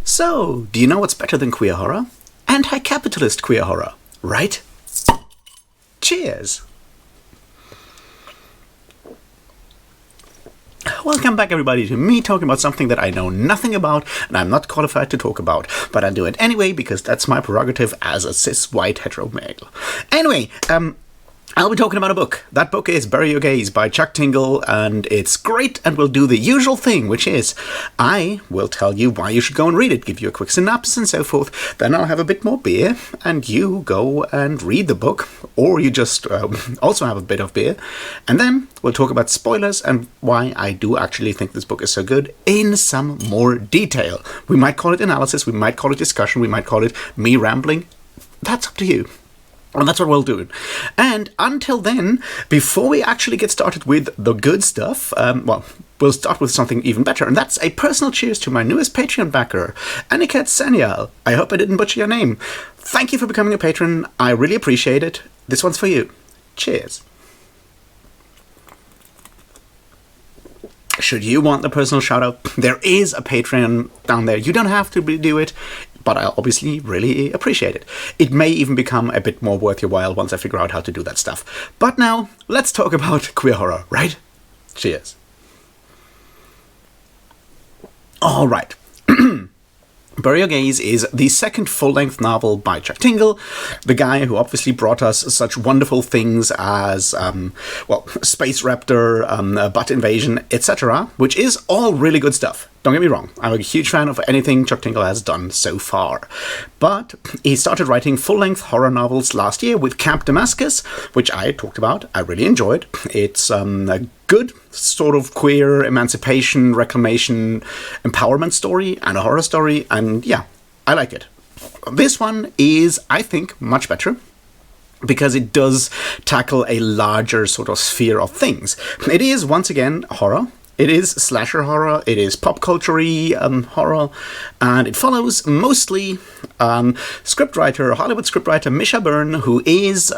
So, do you know what's better than queer horror? Anti-capitalist queer horror, right? Cheers! Welcome back, everybody, to me talking about something that I know nothing about and I'm not qualified to talk about, but I'll do it anyway because that's my prerogative as a cis white hetero male. Anyway, I'll be talking about a book. That book is Bury Your Gaze by Chuck Tingle, and it's great, and we'll do the usual thing, which is I will tell you why you should go and read it, give you a quick synopsis and so forth, then I'll have a bit more beer, and you go and read the book, or you just also have a bit of beer, and then we'll talk about spoilers and why I do actually think this book is so good in some more detail. We might call it analysis, we might call it discussion, we might call it me rambling. That's up to you. And that's what we'll do. And until then, before we actually get started with the good stuff, we'll start with something even better. And that's a personal cheers to my newest Patreon backer, Aniket Sanyal. I hope I didn't butcher your name. Thank you for becoming a patron. I really appreciate it. This one's for you. Cheers. Should you want the personal shout out, there is a Patreon down there. You don't have to do it, but I obviously really appreciate it. It may even become a bit more worth your while once I figure out how to do that stuff. But now, let's talk about queer horror, right? Cheers. All right. Bury Your Gaze is the second full-length novel by Chuck Tingle, the guy who obviously brought us such wonderful things as, Space Raptor, Butt Invasion, etc., which is all really good stuff. Don't get me wrong, I'm a huge fan of anything Chuck Tingle has done so far. But he started writing full-length horror novels last year with Camp Damascus, which I talked about. I really enjoyed. It's a good sort of queer emancipation, reclamation, empowerment story and a horror story, and yeah, I like it. This one is, I think, much better, because it does tackle a larger sort of sphere of things. It is, once again, horror. It is slasher horror, it is pop culture-y horror, and it follows mostly Hollywood scriptwriter Misha Byrne, who is,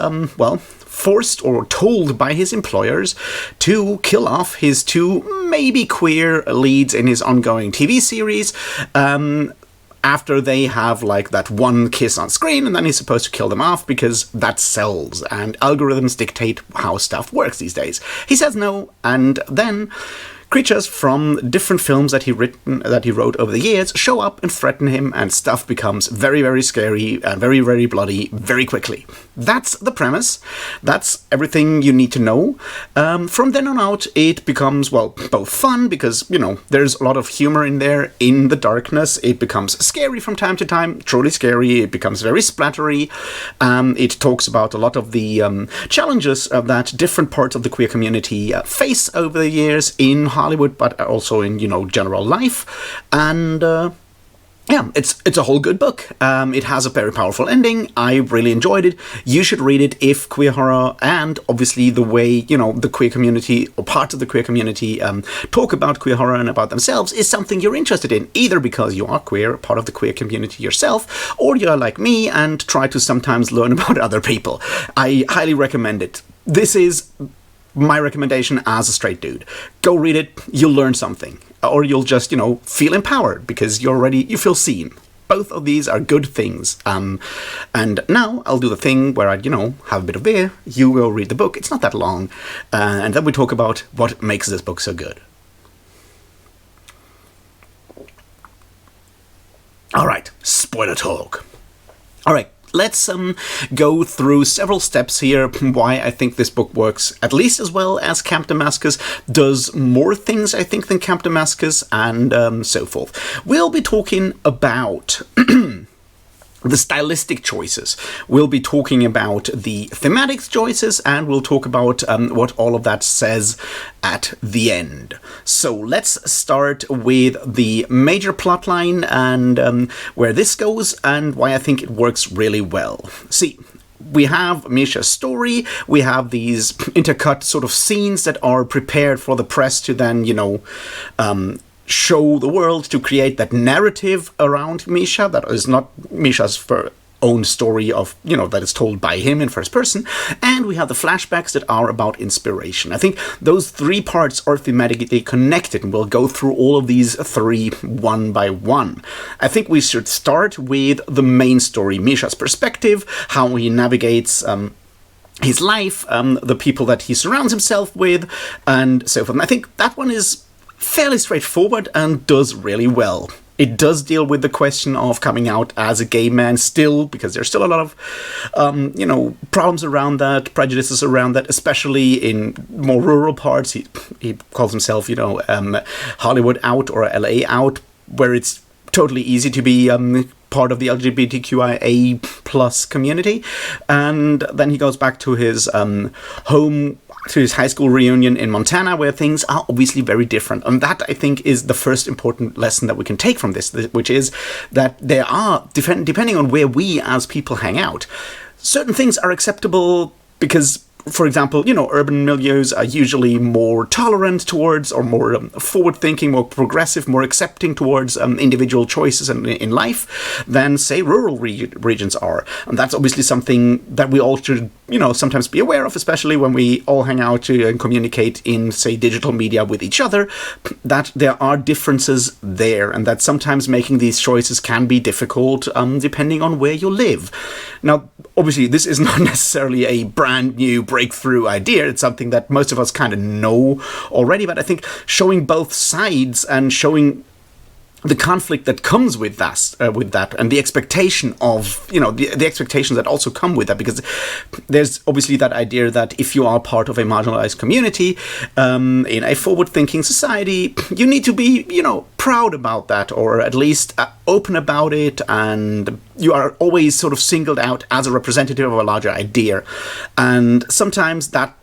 forced or told by his employers to kill off his two maybe queer leads in his ongoing TV series, after they have, that one kiss on screen, and then he's supposed to kill them off because that sells, and algorithms dictate how stuff works these days. He says no, and then creatures from different films that he wrote over the years show up and threaten him, and stuff becomes very, very scary and very, very bloody very quickly. That's the premise. That's everything you need to know. From then on out, it becomes, both fun, because, there's a lot of humor in there, in the darkness. It becomes scary from time to time, truly scary. It becomes very splattery. It talks about a lot of the challenges that different parts of the queer community face over the years in Hollywood, but also in, general life. And it's a whole good book. It has a very powerful ending. I really enjoyed it. You should read it if queer horror and obviously the way, the queer community or parts of the queer community talk about queer horror and about themselves is something you're interested in, either because you are queer, part of the queer community yourself, or you're like me and try to sometimes learn about other people. I highly recommend it. This is my recommendation as a straight dude. Go read it, you'll learn something. Or you'll just, feel empowered because you feel seen. Both of these are good things. And now I'll do the thing where I, have a bit of beer, you go read the book, it's not that long, and then we talk about what makes this book so good. Alright, spoiler talk. Alright. Let's go through several steps here, why I think this book works at least as well as Camp Damascus, does more things, I think, than Camp Damascus, and so forth. We'll be talking about the stylistic choices. We'll be talking about the thematic choices, and we'll talk about what all of that says at the end. So let's start with the major plotline and where this goes and why I think it works really well. See, we have Misha's story, we have these intercut sort of scenes that are prepared for the press to then, show the world, to create that narrative around Misha that is not Misha's own story of, that is told by him in first person, and we have the flashbacks that are about inspiration. I think those three parts are thematically connected, and we'll go through all of these three one by one. I think we should start with the main story, Misha's perspective, how he navigates his life, the people that he surrounds himself with, and so forth. And I think that one is fairly straightforward and does really well. It does deal with the question of coming out as a gay man still, because there's still a lot of, problems around that, prejudices around that, especially in more rural parts. He calls himself, Hollywood out or LA out, where it's totally easy to be part of the LGBTQIA plus community. And then he goes back to his home, to his high school reunion in Montana, where things are obviously very different. And that, I think, is the first important lesson that we can take from this, which is that there are, depending on where we as people hang out, certain things are acceptable because, for example, urban milieus are usually more tolerant towards, or more forward-thinking, more progressive, more accepting towards individual choices in life than, say, rural regions are. And that's obviously something that we all should, sometimes be aware of, especially when we all hang out and communicate in, say, digital media with each other, that there are differences there, and that sometimes making these choices can be difficult depending on where you live. Now, obviously, this is not necessarily a brand new breakthrough idea. It's something that most of us kind of know already, but I think showing both sides and showing the conflict that comes with that, and the expectation of, the expectations that also come with that, because there's obviously that idea that if you are part of a marginalized community in a forward-thinking society, you need to be, proud about that, or at least open about it, and you are always sort of singled out as a representative of a larger idea. And sometimes that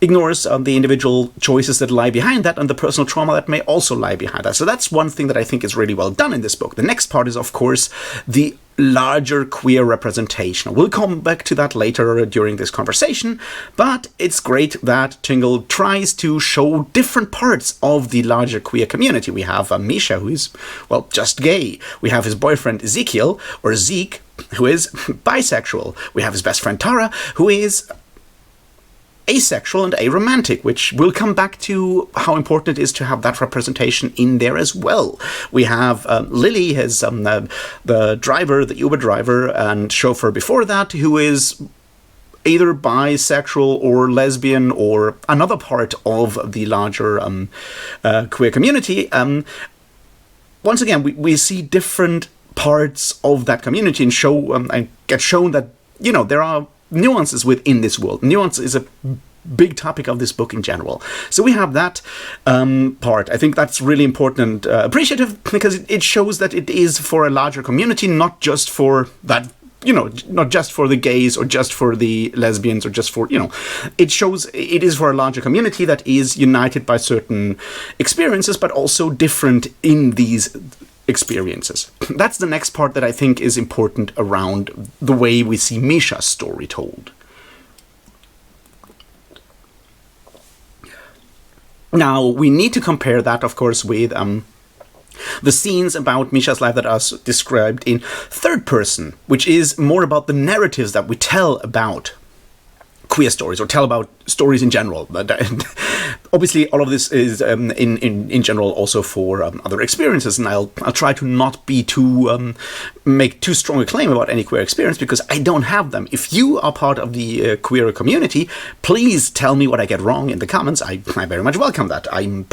ignores the individual choices that lie behind that, and the personal trauma that may also lie behind that. So that's one thing that I think is really well done in this book. The next part is, of course, the larger queer representation. We'll come back to that later during this conversation, but it's great that Tingle tries to show different parts of the larger queer community. We have Misha, who is, just gay. We have his boyfriend Ezekiel, or Zeke, who is bisexual. We have his best friend Tara, who is asexual and aromantic, which we'll come back to how important it is to have that representation in there as well. We have Lily, his the driver, the Uber driver and chauffeur before that, who is either bisexual or lesbian or another part of the larger queer community. Once again, we see different parts of that community and get shown that, there are nuances within this world. Nuance is a big topic of this book in general. So we have that part. I think that's really important and appreciative, because it shows that it is for a larger community, not just for that, not just for the gays or just for the lesbians or just for, it shows it is for a larger community that is united by certain experiences, but also different in these experiences. That's the next part that I think is important around the way we see Misha's story told. Now, we need to compare that, of course, with the scenes about Misha's life that are described in third person, which is more about the narratives that we tell about queer stories, or tell about stories in general. Obviously, all of this is in general also for other experiences, and I'll try to not be too make too strong a claim about any queer experience, because I don't have them. If you are part of the queer community, please tell me what I get wrong in the comments. I very much welcome that. I'm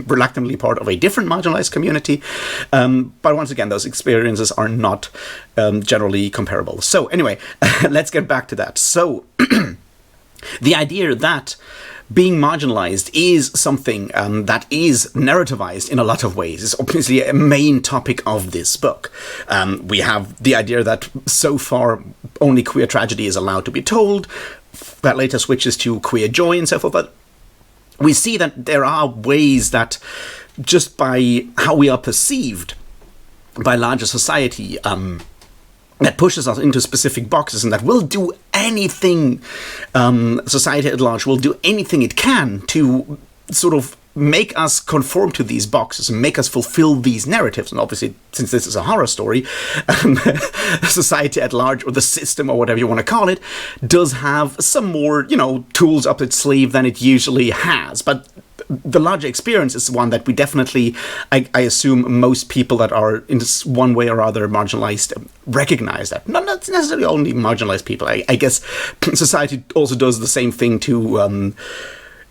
reluctantly part of a different marginalized community, but once again, those experiences are not generally comparable. So anyway, let's get back to that. So the idea that being marginalized is something that is narrativized in a lot of ways is obviously a main topic of this book. We have the idea that so far only queer tragedy is allowed to be told. That later switches to queer joy and so forth. But we see that there are ways that, just by how we are perceived by larger society, that pushes us into specific boxes, and that will do anything, society at large will do anything it can to sort of make us conform to these boxes and make us fulfill these narratives. And obviously, since this is a horror story, society at large, or the system, or whatever you want to call it, does have some more, tools up its sleeve than it usually has. But the larger experience is one that we definitely, I assume, most people that are in this one way or other marginalized recognize that. Not necessarily only marginalized people. I guess society also does the same thing to...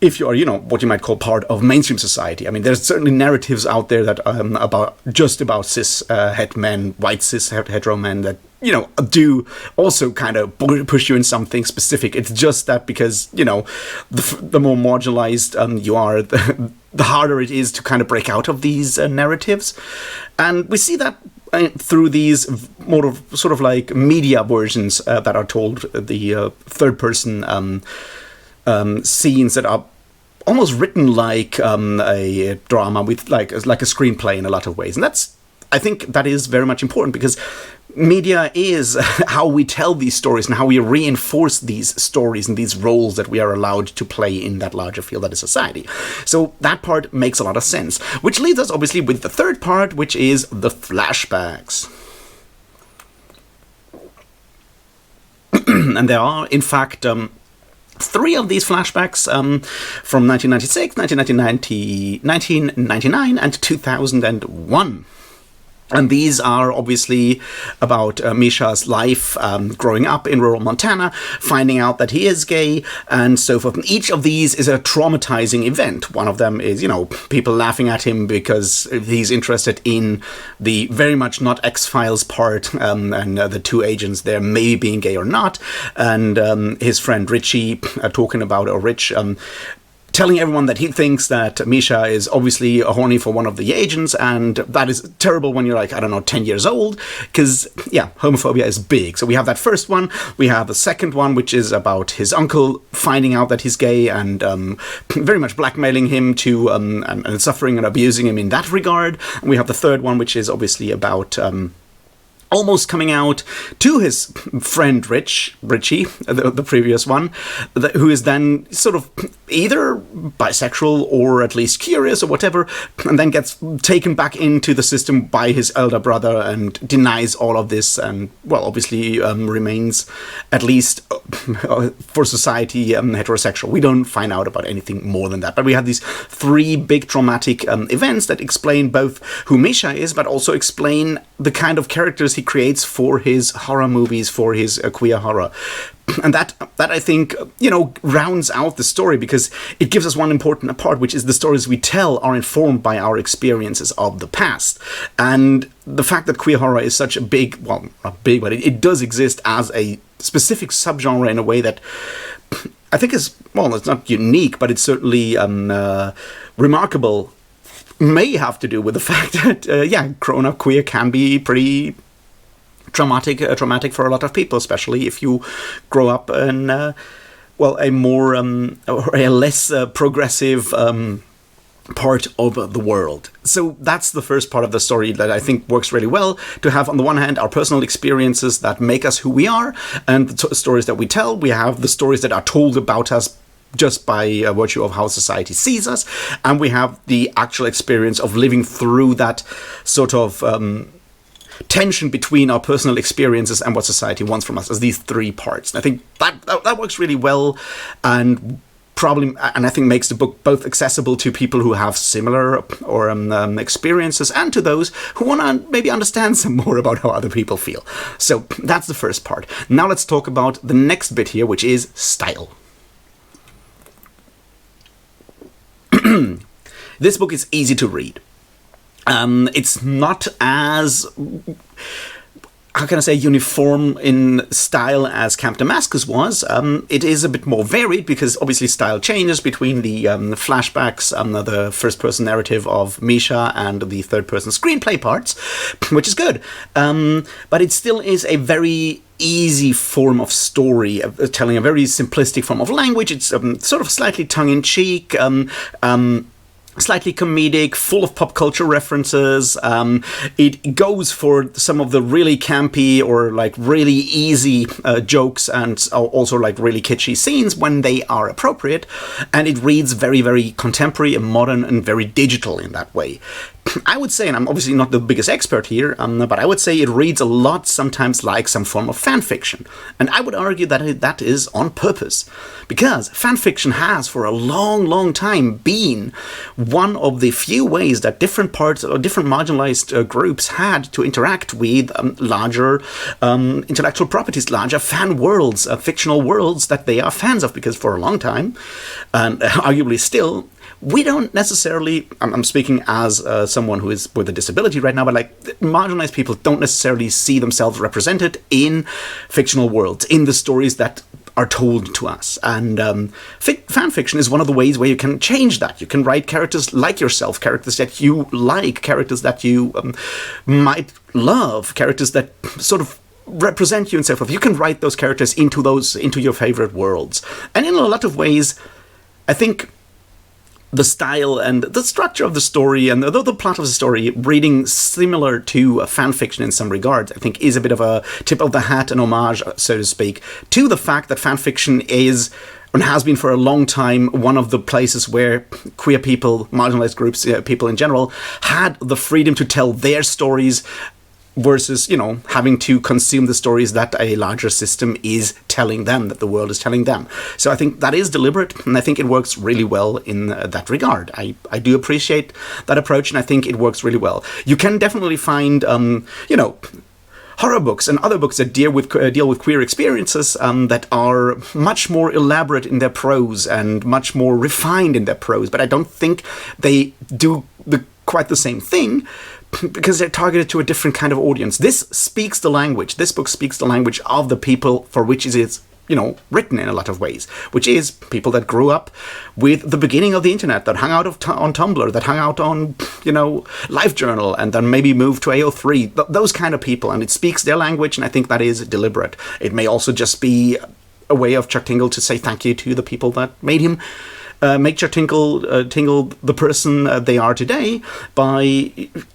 if you're, what you might call part of mainstream society. I mean, there's certainly narratives out there that about cis het men, white cis hetero men that, do also kind of push you in something specific. It's just that because, the more marginalized you are, the harder it is to kind of break out of these narratives. And we see that through these more of sort of like media versions that are told, the third person scenes that are almost written like a drama with like a screenplay in a lot of ways. And I think that is very much important, because media is how we tell these stories and how we reinforce these stories and these roles that we are allowed to play in that larger field that is society. So that part makes a lot of sense, which leads us obviously with the third part, which is the flashbacks. And there are, in fact, 3 of these flashbacks from 1996, 1999, and 2001. And these are obviously about Misha's life growing up in rural Montana, finding out that he is gay, and so forth. And each of these is a traumatizing event. One of them is, people laughing at him because he's interested in the very much not X-Files part, and the 2 agents there maybe being gay or not, and his friend Richie talking about, or Rich, telling everyone that he thinks that Misha is obviously horny for one of the agents, and that is terrible when you're like, 10 years old, because, homophobia is big. So we have that first one, we have the second one, which is about his uncle finding out that he's gay and very much blackmailing him to, and suffering and abusing him in that regard. And we have the third one, which is obviously about... almost coming out to his friend Richie, the previous one, who is then sort of either bisexual or at least curious or whatever, and then gets taken back into the system by his elder brother and denies all of this, and, well, obviously remains, at least for society, heterosexual. We don't find out about anything more than that. But we have these 3 big traumatic events that explain both who Misha is, but also explain the kind of characters he creates for his horror movies, for his queer horror. And that I think, rounds out the story, because it gives us one important part, which is the stories we tell are informed by our experiences of the past. And the fact that queer horror is such a big, well, not big, but it does exist as a specific subgenre in a way that I think is, well, it's not unique, but it's certainly remarkable, may have to do with the fact that, grown-up queer can be pretty traumatic for a lot of people, especially if you grow up in, a more, or a less progressive part of the world. So that's the first part of the story that I think works really well, to have, on the one hand, our personal experiences that make us who we are, and the stories that we tell. We have the stories that are told about us just by virtue of how society sees us, and we have the actual experience of living through that sort of tension between our personal experiences and what society wants from us, as these 3 parts. And I think that works really well, and I think makes the book both accessible to people who have similar or experiences, and to those who want to maybe understand some more about how other people feel. So that's the first part. Now let's talk about the next bit here, which is style. This book is easy to read. It's not as, how can I say, uniform in style as Camp Damascus was. It is a bit more varied, because obviously style changes between the flashbacks, the first-person narrative of Misha, and the third-person screenplay parts, which is good. But it still is a very easy form of story, telling a very simplistic form of language. It's sort of slightly tongue-in-cheek, slightly comedic, full of pop culture references. It goes for some of the really campy or like really easy jokes, and also like really kitschy scenes when they are appropriate. And it reads very, very contemporary and modern and very digital in that way. I would say, and I'm obviously not the biggest expert here, but I would say it reads a lot sometimes like some form of fan fiction. And I would argue that that is on purpose. Because fan fiction has, for a long, long time, been one of the few ways that different parts or different marginalized groups had to interact with larger intellectual properties, larger fan worlds, fictional worlds that they are fans of. Because for a long time, and arguably still, we don't necessarily, I'm speaking as someone who is with a disability right now, but like marginalized people don't necessarily see themselves represented in fictional worlds, in the stories that are told to us. And fan fiction is one of the ways where you can change that. You can write characters like yourself, characters that you like, characters that you might love, characters that sort of represent you and so forth. You can write those characters into your favorite worlds. And in a lot of ways, I think the style and the structure of the story and the plot of the story reading similar to fan fiction in some regards, I think is a bit of a tip of the hat, an homage, so to speak, to the fact that fan fiction is and has been for a long time one of the places where queer people, marginalized groups, people in general, had the freedom to tell their stories versus, having to consume the stories that a larger system is telling them, that the world is telling them. So I think that is deliberate, and I think it works really well in that regard. I do appreciate that approach, and I think it works really well. You can definitely find, horror books and other books that deal with queer experiences that are much more elaborate in their prose and much more refined in their prose, but I don't think they do quite the same thing, because they're targeted to a different kind of audience. This speaks the language. This book speaks the language of the people for which it is, written in a lot of ways, which is people that grew up with the beginning of the internet, that hung out on Tumblr, that hung out on, LiveJournal, and then maybe moved to AO3, those kind of people. And it speaks their language, and I think that is deliberate. It may also just be a way of Chuck Tingle to say thank you to the people that made him make Chuck Tingle the person they are today by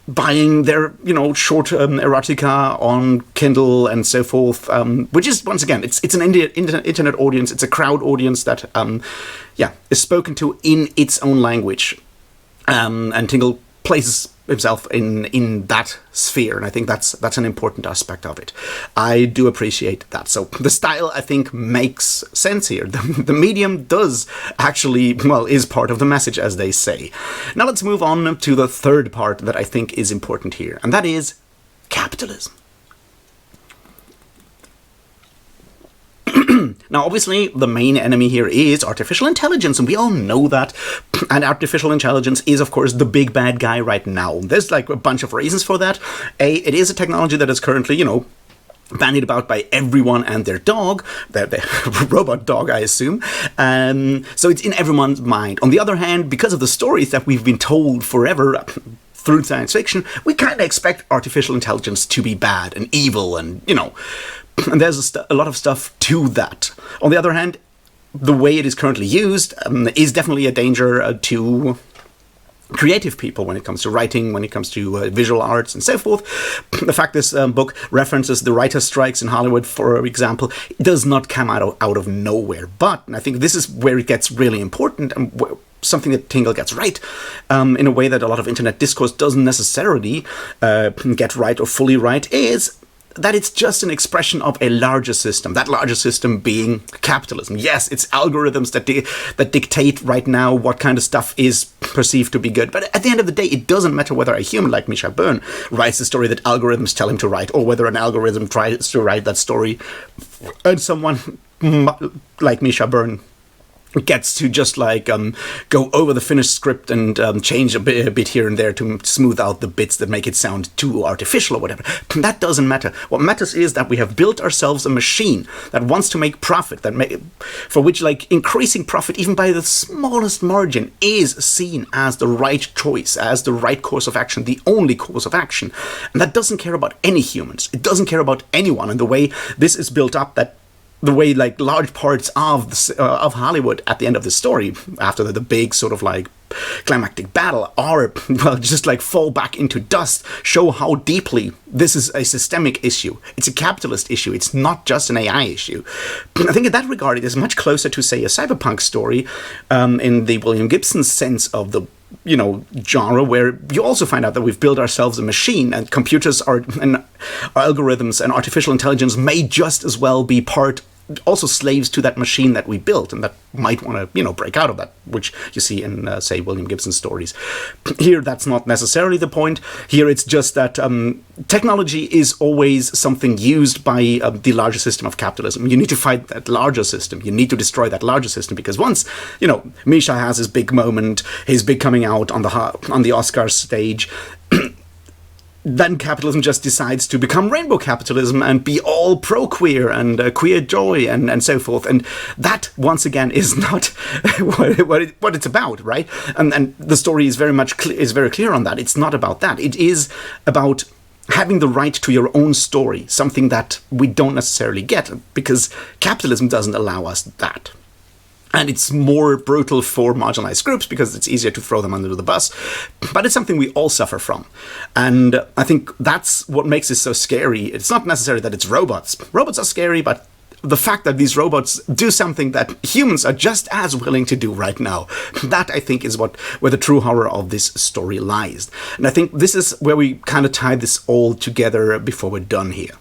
buying their short erotica on Kindle and so forth, which is, once again, it's an internet audience, it's a crowd audience that is spoken to in its own language, and Tingle places himself in that sphere, and I think that's an important aspect of it. I do appreciate that. So the style, I think, makes sense here. The medium does actually, is part of the message, as they say. Now let's move on to the third part that I think is important here, and that is capitalism. Now, obviously, the main enemy here is artificial intelligence, and we all know that. And artificial intelligence is, of course, the big bad guy right now. There's like a bunch of reasons for that. It is a technology that is currently, bandied about by everyone and their dog, their robot dog, I assume. So it's in everyone's mind. On the other hand, because of the stories that we've been told forever through science fiction, we kind of expect artificial intelligence to be bad and evil and, and there's a lot of stuff to that. On the other hand, the way it is currently used is definitely a danger to creative people when it comes to writing, when it comes to visual arts and so forth. The fact this book references the writer strikes in Hollywood, for example, does not come out of nowhere. But I think this is where it gets really important, and something that Tingle gets right, in a way that a lot of internet discourse doesn't necessarily get right or fully right, is that it's just an expression of a larger system, that larger system being capitalism. Yes, it's algorithms that dictate right now what kind of stuff is perceived to be good, but at the end of the day, it doesn't matter whether a human like Misha Byrne writes the story that algorithms tell him to write, or whether an algorithm tries to write that story, and someone like Misha Byrne gets to just go over the finished script and change a bit here and there to smooth out the bits that make it sound too artificial or whatever. That doesn't matter. What matters is that we have built ourselves a machine that wants to make profit, for which increasing profit even by the smallest margin is seen as the right choice, as the right course of action, the only course of action. And that doesn't care about any humans. It doesn't care about anyone. And the way this is built up, that the way like large parts of of Hollywood at the end of the story, after the big sort of like climactic battle, are, well, just like fall back into dust, show how deeply this is a systemic issue. It's a capitalist issue. It's not just an AI issue. I think in that regard, it is much closer to, say, a cyberpunk story, in the William Gibson sense of the genre, where you also find out that we've built ourselves a machine, and computers and algorithms and artificial intelligence may just as well be also slaves to that machine that we built, and that might want to, break out of that, which you see in, say, William Gibson stories. Here, that's not necessarily the point. Here, it's just that technology is always something used by the larger system of capitalism. You need to fight that larger system. You need to destroy that larger system, because once, Misha has his big moment, his big coming out on the Oscars stage, then capitalism just decides to become rainbow capitalism and be all pro-queer and queer joy and so forth. And that, once again, is not what it's about, right? And the story is very clear on that. It's not about that. It is about having the right to your own story, something that we don't necessarily get, because capitalism doesn't allow us that. And it's more brutal for marginalized groups because it's easier to throw them under the bus. But it's something we all suffer from. And I think that's what makes it so scary. It's not necessarily that it's robots. Robots are scary, but the fact that these robots do something that humans are just as willing to do right now, that, I think, is where the true horror of this story lies. And I think this is where we kind of tie this all together before we're done here.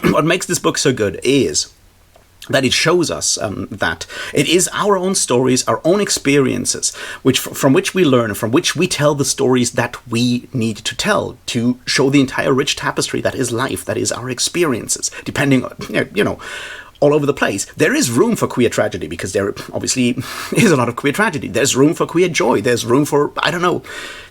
What makes this book so good is that it shows us that it is our own stories, our own experiences, from which we learn, from which we tell the stories that we need to tell, to show the entire rich tapestry that is life, that is our experiences, depending on, all over the place. There is room for queer tragedy, because there obviously is a lot of queer tragedy. There's room for queer joy. There's room for,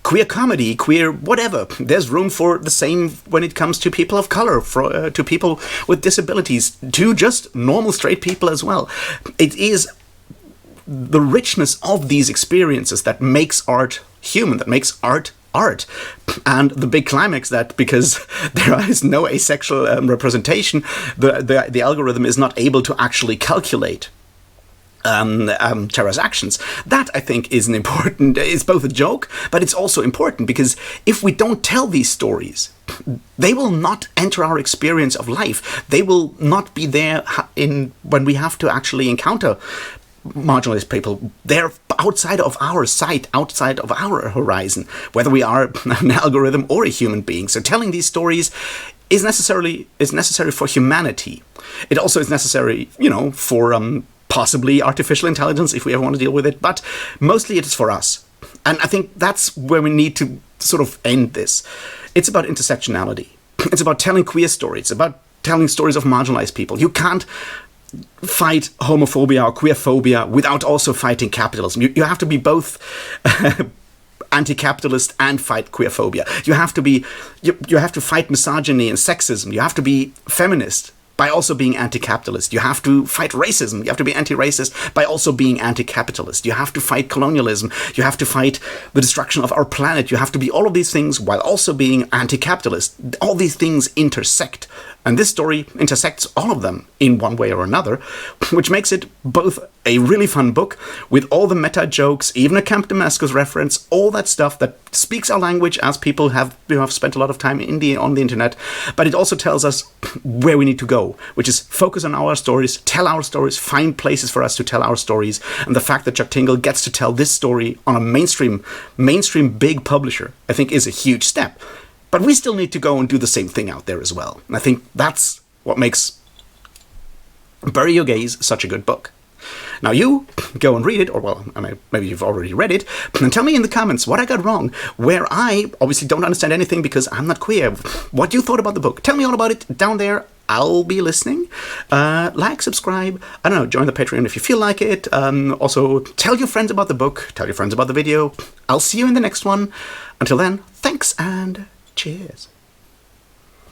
queer comedy, queer whatever. There's room for the same when it comes to people of color, to people with disabilities, to just normal straight people as well. It is the richness of these experiences that makes art human, that makes art. And the big climax that, because there is no asexual representation, the algorithm is not able to actually calculate Tara's actions. That, I think, is it's both a joke, but it's also important, because if we don't tell these stories, they will not enter our experience of life. They will not be there when we have to actually encounter marginalized people. They're outside of our sight, outside of our horizon, whether we are an algorithm or a human being. So telling these stories is necessary for humanity. It also is necessary, for possibly artificial intelligence, if we ever want to deal with it, but mostly it is for us. And I think that's where we need to sort of end this. It's about intersectionality. It's about telling queer stories. It's about telling stories of marginalized people. You can't fight homophobia or queerphobia without also fighting capitalism. You have to be both anti-capitalist and fight queerphobia. You have to fight misogyny and sexism. You have to be feminist by also being anti-capitalist. You have to fight racism. You have to be anti-racist by also being anti-capitalist. You have to fight colonialism. You have to fight the destruction of our planet. You have to be all of these things while also being anti-capitalist. All these things intersect. And this story intersects all of them in one way or another, which makes it both a really fun book with all the meta jokes, even a Camp Damascus reference, all that stuff that speaks our language as people who have spent a lot of time on the internet. But it also tells us where we need to go, which is focus on our stories, tell our stories, find places for us to tell our stories. And the fact that Chuck Tingle gets to tell this story on a mainstream big publisher, I think, is a huge step. But we still need to go and do the same thing out there as well. And I think that's what makes Bury Your Gaze such a good book. Now you go and read it, or maybe you've already read it, and tell me in the comments what I got wrong, where I obviously don't understand anything because I'm not queer. What you thought about the book. Tell me all about it down there. I'll be listening. Like, subscribe, join the Patreon if you feel like it. Also, tell your friends about the book, tell your friends about the video. I'll see you in the next one. Until then, thanks and cheers.